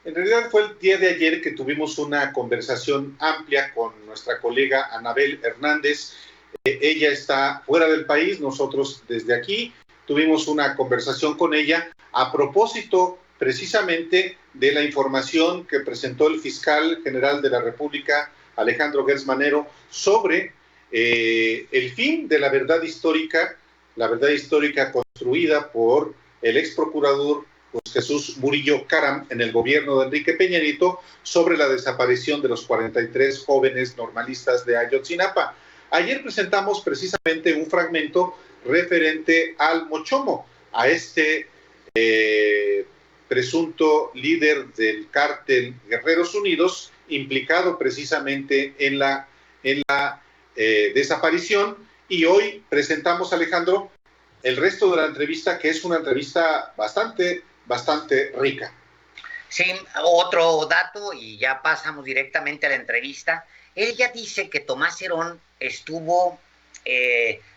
En realidad fue el día de ayer que tuvimos una conversación amplia con nuestra colega Anabel Hernández. Ella está fuera del país, nosotros desde aquí tuvimos una conversación con ella a propósito precisamente de la información que presentó el fiscal general de la República, Alejandro Gertz Manero, sobre el fin de la verdad histórica construida por el ex procurador Jesús Murillo Caram en el gobierno de Enrique Peña Nieto sobre la desaparición de los 43 jóvenes normalistas de Ayotzinapa. Ayer presentamos precisamente un fragmento referente al Mochomo, a este presunto líder del cártel Guerreros Unidos, implicado precisamente en la desaparición. Y hoy presentamos, Alejandro, el resto de la entrevista, que es una entrevista bastante rica. Sí, otro dato, y ya pasamos directamente a la entrevista. Él ya dice que Tomás Herón estuvo,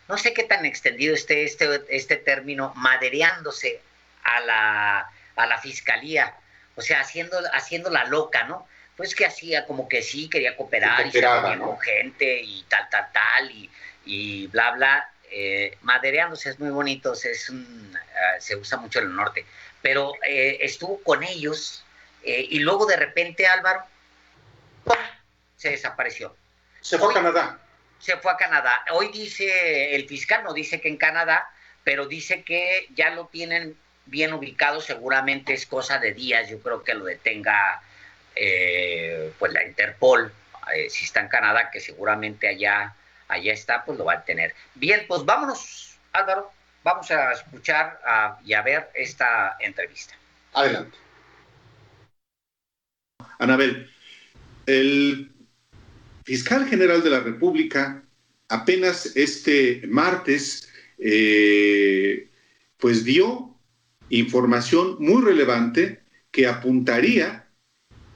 no sé qué tan extendido esté este término, madereándose a la fiscalía, o sea, haciendo la loca, ¿no? Pues que hacía como que sí, quería cooperar y se reunía, ¿no?, con gente y tal, y bla, bla. Madereándose es muy bonito, se usa mucho en el norte, pero estuvo con ellos y luego de repente, Álvaro, se desapareció. Se fue a Canadá. Se fue a Canadá. Hoy dice, el fiscal no dice que en Canadá, pero dice que ya lo tienen bien ubicado, seguramente es cosa de días, yo creo que lo detenga pues la Interpol, si está en Canadá, que seguramente allá está, pues lo va a tener. Bien, pues vámonos, Álvaro, vamos a escuchar y a ver esta entrevista. Adelante. Anabel, el fiscal general de la República apenas este martes pues dio información muy relevante que apuntaría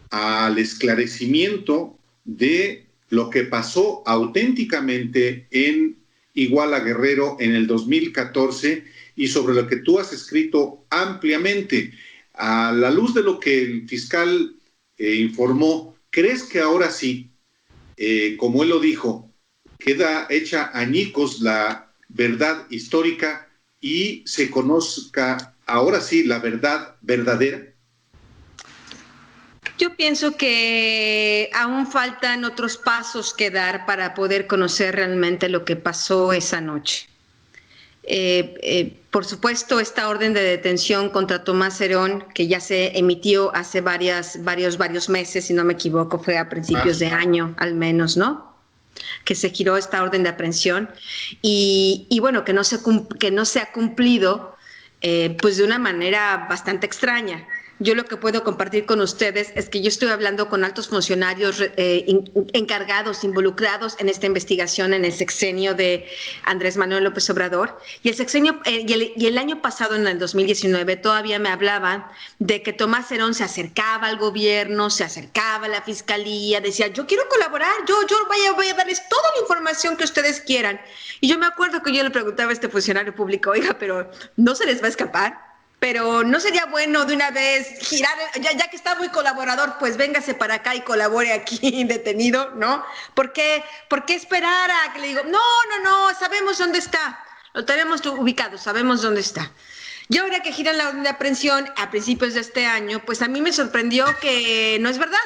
al esclarecimiento de lo que pasó auténticamente en Iguala Guerrero en el 2014 y sobre lo que tú has escrito ampliamente. A la luz de lo que el fiscal informó, ¿crees que ahora sí, como él lo dijo, queda hecha añicos la verdad histórica y se conozca ahora sí la verdad verdadera? Yo pienso que aún faltan otros pasos que dar para poder conocer realmente lo que pasó esa noche. Por supuesto, esta orden de detención contra Tomás Herón, que ya se emitió hace varios meses, si no me equivoco, fue a principios de año al menos, ¿no?, que se giró esta orden de aprehensión y bueno, que no se ha cumplido pues de una manera bastante extraña. Yo lo que puedo compartir con ustedes es que yo estoy hablando con altos funcionarios encargados, involucrados en esta investigación en el sexenio de Andrés Manuel López Obrador. Y el sexenio y el año pasado, en el 2019, todavía me hablaban de que Tomás Herón se acercaba al gobierno, se acercaba a la fiscalía, decía, yo quiero colaborar, yo voy a darles toda la información que ustedes quieran. Y yo me acuerdo que yo le preguntaba a este funcionario público, oiga, pero ¿no se les va a escapar? Pero ¿no sería bueno de una vez girar, ya que está muy colaborador, pues véngase para acá y colabore aquí detenido, ¿no? ¿Por qué esperar a que le digo, no, sabemos dónde está, lo tenemos ubicado, sabemos dónde está? Y ahora que giran la orden de aprehensión a principios de este año, pues a mí me sorprendió que no es verdad,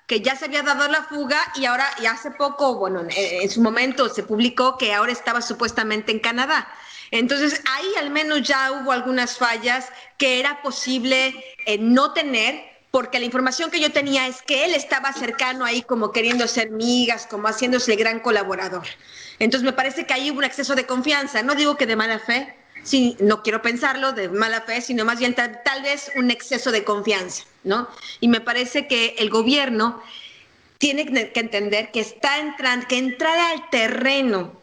que ya se había dado la fuga y ahora, y hace poco, bueno, en su momento se publicó que ahora estaba supuestamente en Canadá. Entonces, ahí al menos ya hubo algunas fallas que era posible no tener, porque la información que yo tenía es que él estaba cercano ahí como queriendo ser migas, como haciéndose el gran colaborador. Entonces, me parece que ahí hubo un exceso de confianza. No digo que de mala fe, sí, no quiero pensarlo de mala fe, sino más bien tal vez un exceso de confianza, ¿no? Y me parece que el gobierno tiene que entender que que entrar al terreno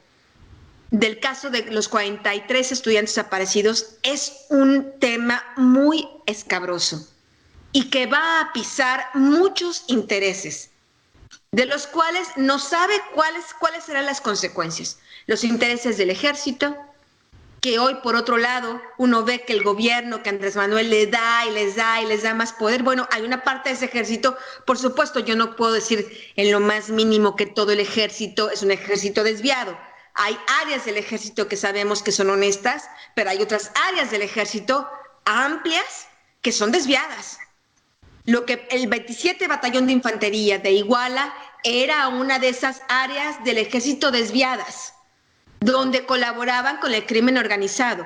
del caso de los 43 estudiantes desaparecidos es un tema muy escabroso y que va a pisar muchos intereses, de los cuales no sabe cuáles serán las consecuencias. Los intereses del ejército, que hoy, por otro lado, uno ve que el gobierno, que Andrés Manuel le da y les da y les da más poder. Bueno, hay una parte de ese ejército, por supuesto, yo no puedo decir en lo más mínimo que todo el ejército es un ejército desviado. Hay áreas del ejército que sabemos que son honestas, pero hay otras áreas del ejército amplias que son desviadas. Lo que el 27 Batallón de Infantería de Iguala era una de esas áreas del ejército desviadas, donde colaboraban con el crimen organizado.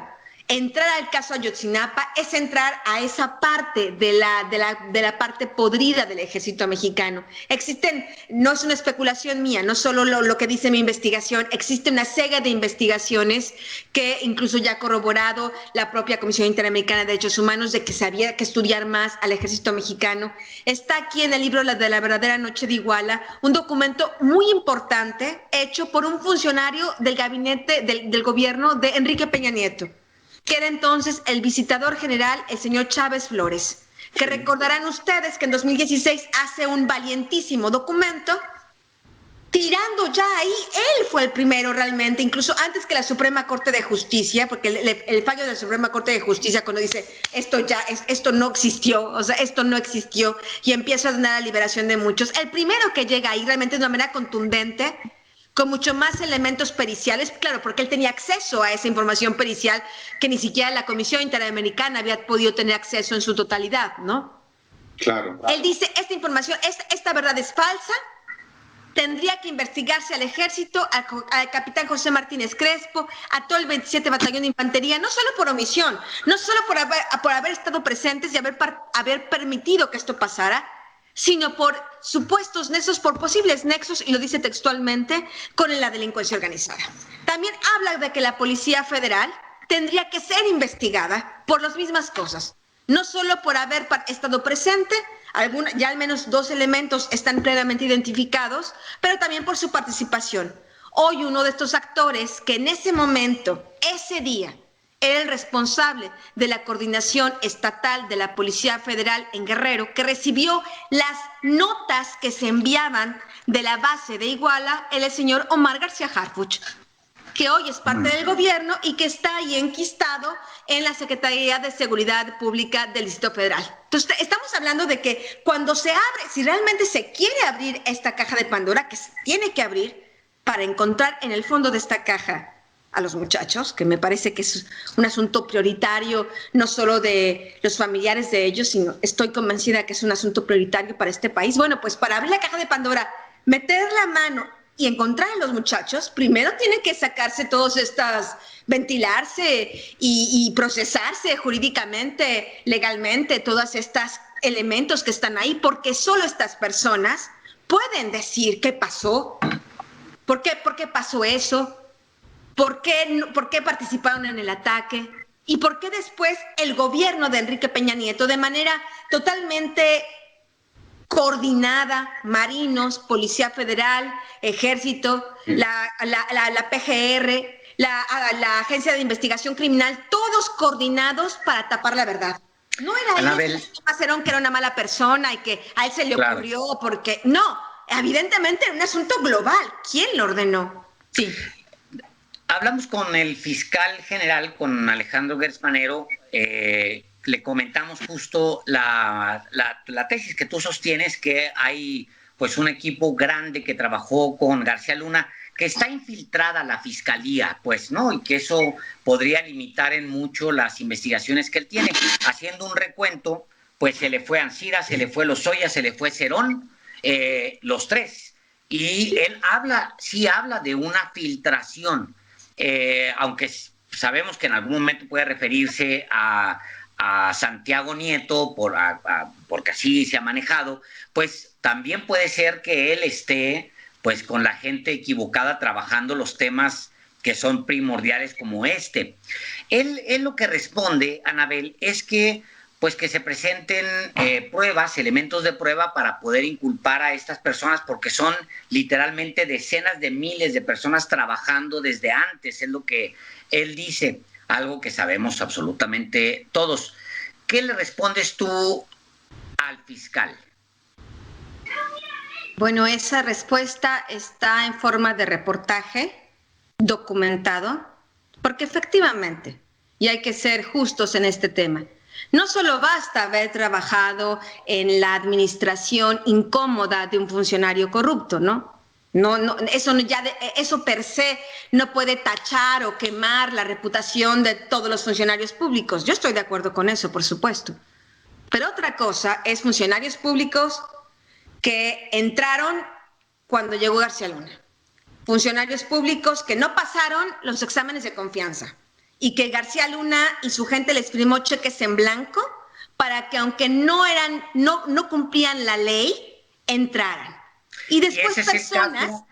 Entrar al caso Ayotzinapa es entrar a esa parte de la parte podrida del ejército mexicano. Existen, no es una especulación mía, no solo lo que dice mi investigación, existe una serie de investigaciones que incluso ya ha corroborado la propia Comisión Interamericana de Derechos Humanos de que se había que estudiar más al ejército mexicano. Está aquí en el libro de la verdadera noche de Iguala, un documento muy importante hecho por un funcionario del gabinete del gobierno de Enrique Peña Nieto, que era entonces el visitador general, el señor Chávez Flores, que recordarán ustedes que en 2016 hace un valientísimo documento, tirando ya ahí, él fue el primero realmente, incluso antes que la Suprema Corte de Justicia, porque el fallo de la Suprema Corte de Justicia cuando dice esto no existió, o sea, esto no existió, y empieza a ordenar la liberación de muchos, el primero que llega ahí realmente de una manera contundente, con mucho más elementos periciales, claro, porque él tenía acceso a esa información pericial que ni siquiera la Comisión Interamericana había podido tener acceso en su totalidad, ¿no? Claro. Él dice, esta información, esta verdad es falsa, tendría que investigarse al ejército, al capitán José Martínez Crespo, a todo el 27 Batallón de Infantería, no solo por omisión, no solo por haber estado presentes y haber permitido que esto pasara, sino por supuestos nexos, por posibles nexos, y lo dice textualmente, con la delincuencia organizada. También habla de que la Policía Federal tendría que ser investigada por las mismas cosas, no solo por haber estado presente, ya al menos 2 elementos están plenamente identificados, pero también por su participación. Hoy uno de estos actores que en ese momento, ese día, era el responsable de la coordinación estatal de la Policía Federal en Guerrero, que recibió las notas que se enviaban de la base de Iguala, el señor Omar García Harfuch, que hoy es parte del gobierno y que está ahí enquistado en la Secretaría de Seguridad Pública del Distrito Federal. Entonces, estamos hablando de que cuando se abre, si realmente se quiere abrir esta caja de Pandora, que se tiene que abrir para encontrar en el fondo de esta caja a los muchachos, que me parece que es un asunto prioritario, no solo de los familiares de ellos, sino estoy convencida que es un asunto prioritario para este país. Bueno, pues para abrir la caja de Pandora, meter la mano y encontrar a los muchachos, primero tienen que sacarse todas estas, ventilarse y procesarse jurídicamente, legalmente, todos estos elementos que están ahí, porque solo estas personas pueden decir qué pasó, por qué pasó eso, ¿por qué participaron en el ataque? ¿Y por qué después el gobierno de Enrique Peña Nieto, de manera totalmente coordinada, marinos, Policía Federal, Ejército, la PGR, la Agencia de Investigación Criminal, todos coordinados para tapar la verdad? No era él Macerón, que era una mala persona y que a él se le ocurrió porque... No, evidentemente era un asunto global. ¿Quién lo ordenó? Sí. Hablamos con el fiscal general, con Alejandro Gertz Manero, le comentamos justo la tesis que tú sostienes, que hay pues un equipo grande que trabajó con García Luna, que está infiltrada la fiscalía, pues, ¿no? Y que eso podría limitar en mucho las investigaciones que él tiene. Haciendo un recuento, pues se le fue Ancira, se le fue Lozoya, se le fue Cerón, los 3. Y él sí habla de una filtración. Aunque sabemos que en algún momento puede referirse a Santiago Nieto, porque así se ha manejado, pues también puede ser que él esté pues con la gente equivocada trabajando los temas que son primordiales como este. Él lo que responde, Anabel, es que pues que se presenten pruebas, elementos de prueba para poder inculpar a estas personas, porque son literalmente decenas de miles de personas trabajando desde antes, es lo que él dice, algo que sabemos absolutamente todos. ¿Qué le respondes tú al fiscal? Bueno, esa respuesta está en forma de reportaje documentado. Porque efectivamente, y hay que ser justos en este tema, no solo basta haber trabajado en la administración incómoda de un funcionario corrupto, ¿no? Eso per se no puede tachar o quemar la reputación de todos los funcionarios públicos. Yo estoy de acuerdo con eso, por supuesto. Pero otra cosa es funcionarios públicos que entraron cuando llegó García Luna. Funcionarios públicos que no pasaron los exámenes de confianza y que García Luna y su gente les firmó cheques en blanco para que, aunque no cumplían la ley, entraran. Y después personas...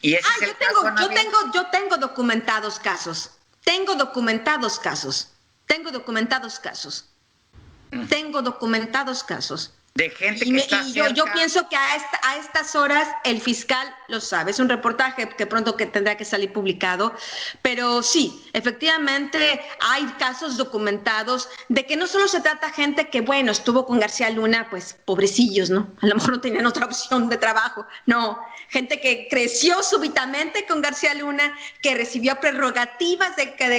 Yo tengo documentados casos. Tengo documentados casos. De gente que está cerca. Yo pienso que a estas horas el fiscal lo sabe. Es un reportaje que pronto tendrá que salir publicado. Pero sí, efectivamente hay casos documentados de que no solo se trata gente que, bueno, estuvo con García Luna, pues pobrecillos, ¿no? A lo mejor no tenían otra opción de trabajo. No, gente que creció súbitamente con García Luna, que recibió prerrogativas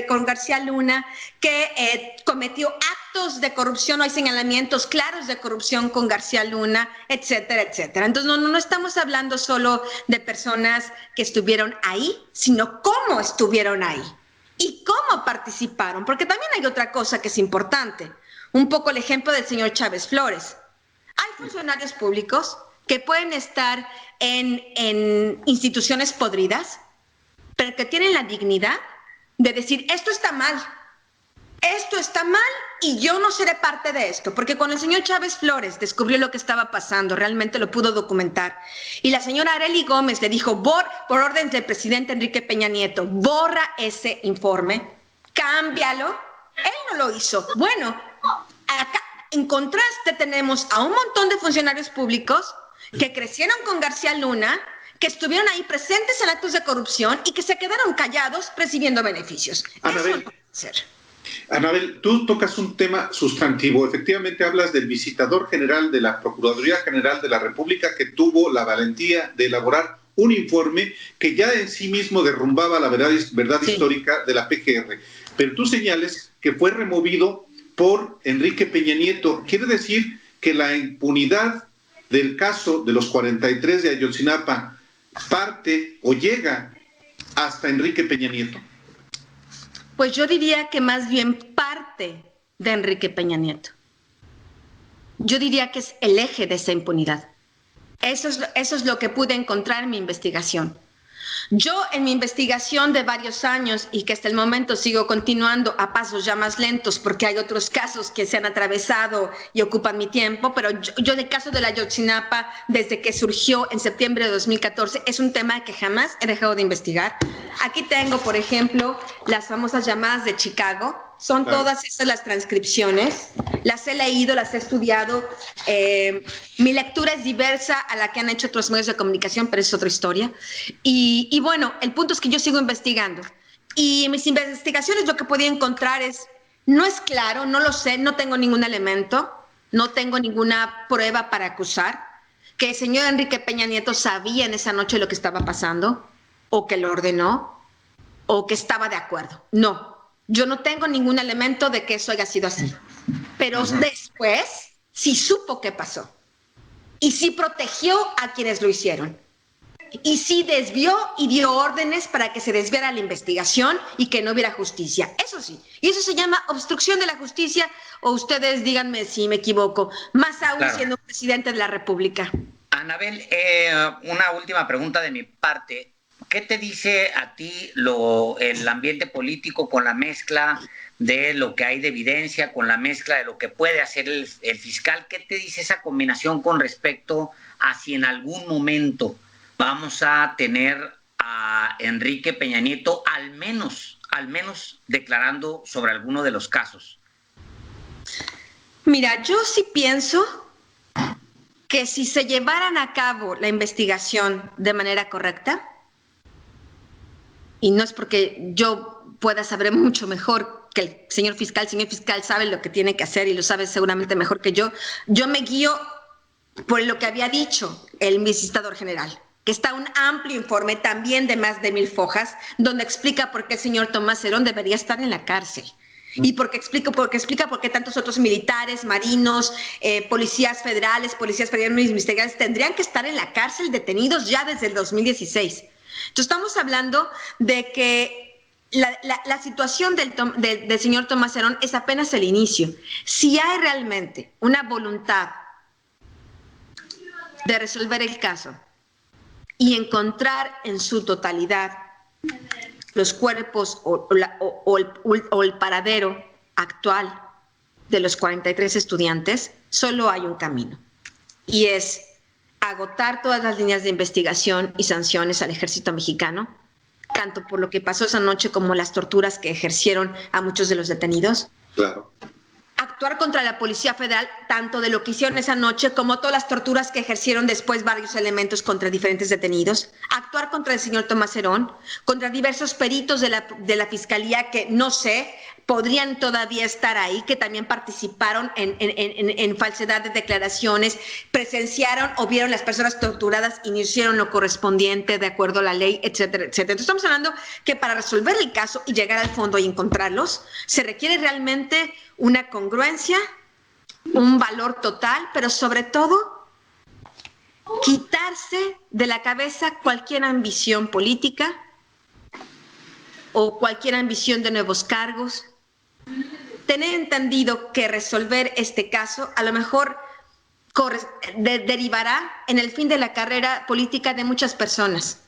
con García Luna, que cometió actos de corrupción, o hay señalamientos claros de corrupción con García Luna, etcétera, etcétera. Entonces no estamos hablando solo de personas que estuvieron ahí, sino cómo estuvieron ahí y cómo participaron, porque también hay otra cosa que es importante. Un poco el ejemplo del señor Chávez Flores. Hay funcionarios públicos que pueden estar en instituciones podridas, pero que tienen la dignidad de decir, esto está mal y yo no seré parte de esto, porque cuando el señor Chávez Flores descubrió lo que estaba pasando, realmente lo pudo documentar, y la señora Arely Gómez le dijo, por orden del presidente Enrique Peña Nieto, borra ese informe, cámbialo, él no lo hizo. Bueno, acá en contraste tenemos a un montón de funcionarios públicos que crecieron con García Luna, que estuvieron ahí presentes en actos de corrupción y que se quedaron callados recibiendo beneficios. Eso no puede ser. Anabel, tú tocas un tema sustantivo. Efectivamente hablas del visitador general de la Procuraduría General de la República que tuvo la valentía de elaborar un informe que ya en sí mismo derrumbaba la verdad sí, histórica de la PGR. Pero tú señales que fue removido por Enrique Peña Nieto. Quiere decir que la impunidad del caso de los 43 de Ayotzinapa parte o llega hasta Enrique Peña Nieto. Pues yo diría que más bien parte de Enrique Peña Nieto. Yo diría que es el eje de esa impunidad. Eso es lo que pude encontrar en mi investigación. Yo en mi investigación de varios años y que hasta el momento sigo continuando a pasos ya más lentos porque hay otros casos que se han atravesado y ocupan mi tiempo, pero yo en el caso de la Ayotzinapa, desde que surgió en septiembre de 2014, es un tema que jamás he dejado de investigar. Aquí tengo, por ejemplo, las famosas llamadas de Chicago. Son todas esas las transcripciones. Las he leído, las he estudiado. Mi lectura es diversa a la que han hecho otros medios de comunicación, pero es otra historia. Y bueno, el punto es que yo sigo investigando. Y mis investigaciones lo que podía encontrar no es claro, no lo sé, no tengo ningún elemento, no tengo ninguna prueba para acusar que el señor Enrique Peña Nieto sabía en esa noche lo que estaba pasando, o que lo ordenó, o que estaba de acuerdo. No. Yo no tengo ningún elemento de que eso haya sido así. Pero después sí supo qué pasó. Y sí protegió a quienes lo hicieron. Y sí desvió y dio órdenes para que se desviara la investigación y que no hubiera justicia. Eso sí. Y eso se llama obstrucción de la justicia, o ustedes díganme si me equivoco, más aún siendo un presidente de la República. Anabel, una última pregunta de mi parte. ¿Qué te dice a ti el ambiente político con la mezcla de lo que hay de evidencia, con la mezcla de lo que puede hacer el fiscal? ¿Qué te dice esa combinación con respecto a si en algún momento vamos a tener a Enrique Peña Nieto al menos declarando sobre alguno de los casos? Mira, yo sí pienso que si se llevaran a cabo la investigación de manera correcta, y no es porque yo pueda saber mucho mejor que el señor fiscal sabe lo que tiene que hacer y lo sabe seguramente mejor que yo me guío por lo que había dicho el visitador general, que está un amplio informe también de más de 1000 hojas, donde explica por qué el señor Tomás Herón debería estar en la cárcel. Y porque explica por qué tantos otros militares, marinos, policías federales ministeriales tendrían que estar en la cárcel detenidos ya desde el 2016. Entonces estamos hablando de que la situación del señor Tomás Herón es apenas el inicio. Si hay realmente una voluntad de resolver el caso y encontrar en su totalidad los cuerpos o el paradero actual de los 43 estudiantes, solo hay un camino, y es agotar todas las líneas de investigación y sanciones al ejército mexicano, tanto por lo que pasó esa noche como las torturas que ejercieron a muchos de los detenidos. Claro. Actuar contra la Policía Federal, tanto de lo que hicieron esa noche como todas las torturas que ejercieron después varios elementos contra diferentes detenidos. Actuar contra el señor Tomás Herón, contra diversos peritos de la Fiscalía que, no sé, podrían todavía estar ahí, que también participaron en falsedad de declaraciones, presenciaron o vieron las personas torturadas y no hicieron lo correspondiente de acuerdo a la ley, etcétera, etcétera. Entonces estamos hablando que para resolver el caso y llegar al fondo y encontrarlos, se requiere realmente una congruencia, un valor total, pero sobre todo quitarse de la cabeza cualquier ambición política o cualquier ambición de nuevos cargos. Tener entendido que resolver este caso a lo mejor derivará en el fin de la carrera política de muchas personas,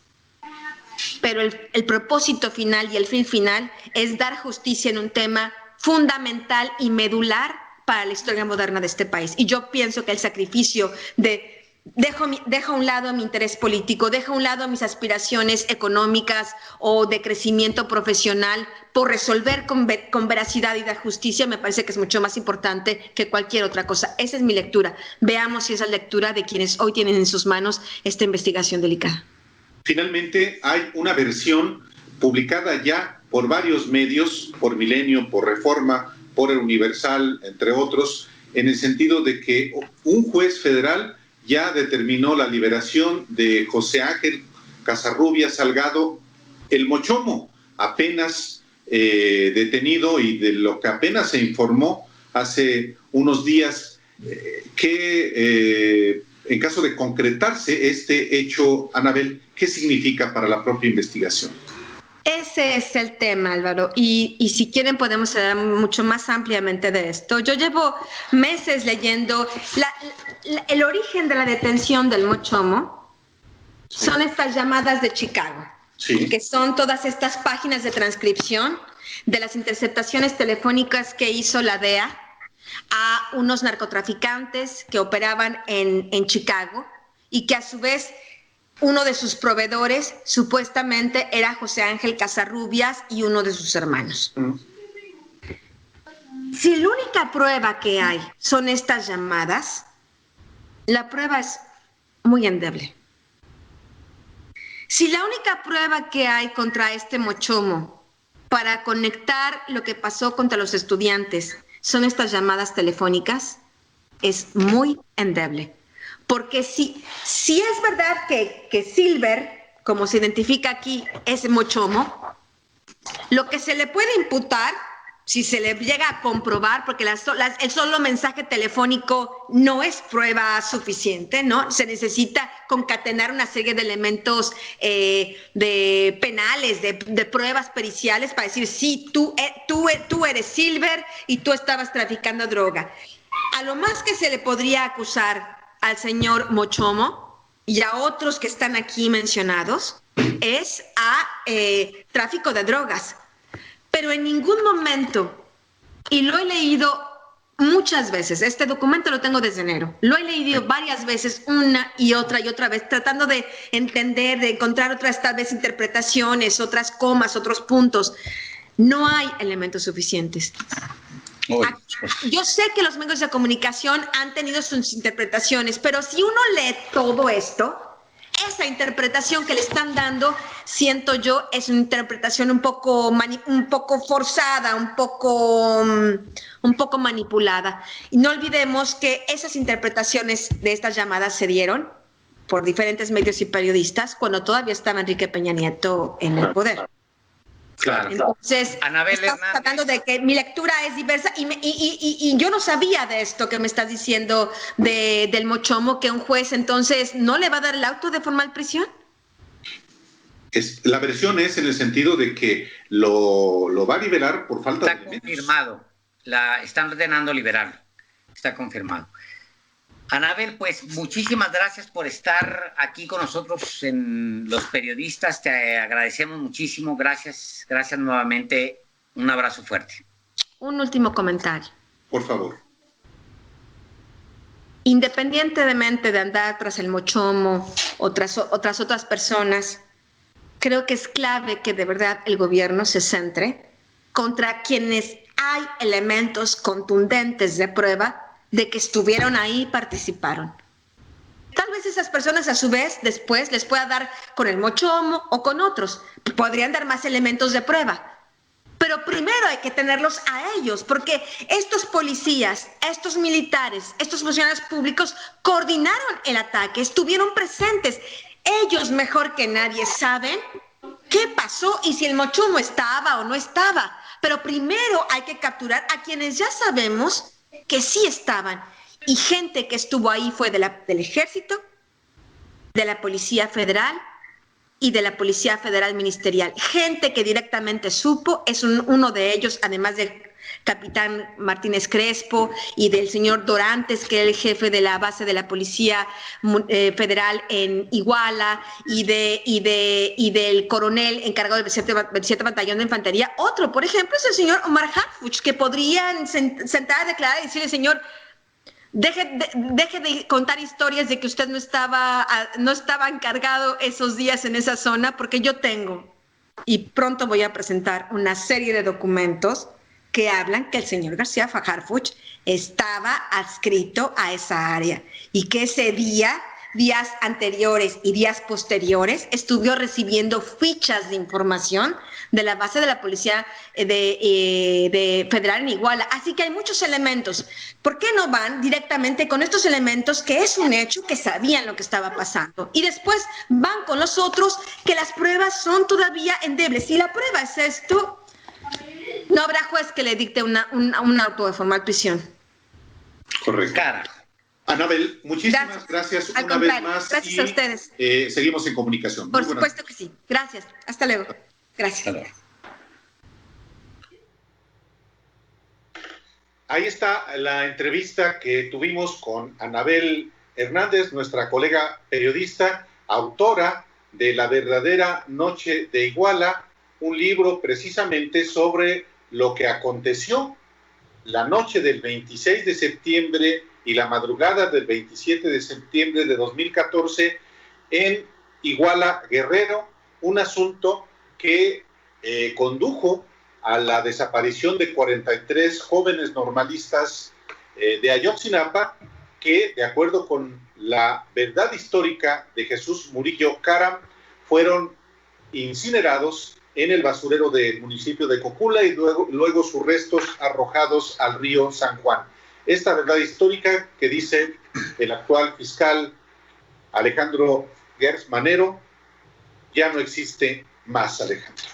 pero el propósito final y el fin final es dar justicia en un tema fundamental y medular para la historia moderna de este país. Y yo pienso que el sacrificio de dejo a un lado mi interés político, dejo a un lado mis aspiraciones económicas o de crecimiento profesional por resolver con veracidad y dar justicia, me parece que es mucho más importante que cualquier otra cosa. Esa es mi lectura. Veamos si esa es la lectura de quienes hoy tienen en sus manos esta investigación delicada. Finalmente, hay una versión publicada ya por varios medios, por Milenio, por Reforma, por El Universal, entre otros, en el sentido de que un juez federal ya determinó la liberación de José Ángel Casarrubias Salgado, el Mochomo, apenas detenido, y de lo que apenas se informó hace unos días, que en caso de concretarse este hecho, Anabel, ¿qué significa para la propia investigación? Ese es el tema, Álvaro, y si quieren podemos hablar mucho más ampliamente de esto. Yo llevo meses leyendo el origen de la detención del Mochomo. Sí. Son estas llamadas de Chicago, sí, que son todas estas páginas de transcripción de las interceptaciones telefónicas que hizo la DEA a unos narcotraficantes que operaban en Chicago y que a su vez uno de sus proveedores supuestamente era José Ángel Casarrubias y uno de sus hermanos. Si la única prueba que hay son estas llamadas, la prueba es muy endeble. Si la única prueba que hay contra este Mochomo para conectar lo que pasó contra los estudiantes son estas llamadas telefónicas, es muy endeble. Porque si es verdad que Silver, como se identifica aquí, es Mochomo, lo que se le puede imputar, si se le llega a comprobar, porque el solo mensaje telefónico no es prueba suficiente, ¿no? Se necesita concatenar una serie de elementos de penales, de pruebas periciales para decir, sí, tú eres Silver y tú estabas traficando droga. A lo más que se le podría acusar al señor Mochomo y a otros que están aquí mencionados es a tráfico de drogas. Pero en ningún momento, y lo he leído muchas veces, este documento lo tengo desde enero, lo he leído varias veces, una y otra vez, tratando de entender, de encontrar otras tal vez interpretaciones, otras comas, otros puntos. No hay elementos suficientes. Yo sé que los medios de comunicación han tenido sus interpretaciones, pero si uno lee todo esto, esa interpretación que le están dando, siento yo, es una interpretación un poco forzada, un poco manipulada. Y no olvidemos que esas interpretaciones de estas llamadas se dieron por diferentes medios y periodistas cuando todavía estaba Enrique Peña Nieto en el poder. Claro. Entonces, Anabel estamos Hernández, hablando de que mi lectura es diversa y yo no sabía de esto que me estás diciendo del Mochomo, que un juez entonces no le va a dar el auto de formal prisión. La versión es en el sentido de que lo va a liberar por falta de elementos. está confirmado. Están ordenando liberarlo. Está confirmado. Anabel, pues muchísimas gracias por estar aquí con nosotros en Los Periodistas. Te agradecemos muchísimo. Gracias nuevamente. Un abrazo fuerte. Un último comentario. Por favor. Independientemente de andar tras el Mochomo o tras otras personas, creo que es clave que de verdad el gobierno se centre contra quienes hay elementos contundentes de prueba de que estuvieron ahí y participaron. Tal vez esas personas a su vez después les pueda dar con el Mochomo o con otros. Podrían dar más elementos de prueba. Pero primero hay que tenerlos a ellos, porque estos policías, estos militares, estos funcionarios públicos coordinaron el ataque, estuvieron presentes. Ellos mejor que nadie saben qué pasó y si el Mochomo estaba o no estaba. Pero primero hay que capturar a quienes ya sabemos que sí estaban. Y gente que estuvo ahí fue del Ejército, de la Policía Federal y de la Policía Federal Ministerial. Gente que directamente supo, es uno de ellos, además del capitán Martínez Crespo y del señor Dorantes, que era el jefe de la base de la Policía Federal en Iguala, y del coronel encargado del 27 Batallón de Infantería. Otro, por ejemplo, es el señor Omar Harfuch, que podrían sentar a declarar y decirle, señor, deje de contar historias de que usted no estaba encargado esos días en esa zona, porque yo tengo, y pronto voy a presentar una serie de documentos que hablan que el señor García Harfuch estaba adscrito a esa área y que ese día, días anteriores y días posteriores, estuvo recibiendo fichas de información de la base de la Policía de Federal en Iguala. Así que hay muchos elementos. ¿Por qué no van directamente con estos elementos, que es un hecho, que sabían lo que estaba pasando? Y después van con los otros, que las pruebas son todavía endebles. Si la prueba es esto, no habrá juez que le dicte un auto de formal prisión. Correcto. Carajo. Anabel, muchísimas gracias una vez más. Gracias a ustedes. Seguimos en comunicación. Por supuesto que sí. Gracias. Hasta luego. Gracias. Hasta luego. Ahí está la entrevista que tuvimos con Anabel Hernández, nuestra colega periodista, autora de La verdadera noche de Iguala, un libro precisamente sobre lo que aconteció la noche del 26 de septiembre y la madrugada del 27 de septiembre de 2014 en Iguala, Guerrero, un asunto que condujo a la desaparición de 43 jóvenes normalistas de Ayotzinapa, que, de acuerdo con la verdad histórica de Jesús Murillo Caram, fueron incinerados en el basurero del municipio de Cocula y luego sus restos arrojados al río San Juan. Esta verdad histórica que dice el actual fiscal Alejandro Gertz Manero ya no existe más, Alejandro.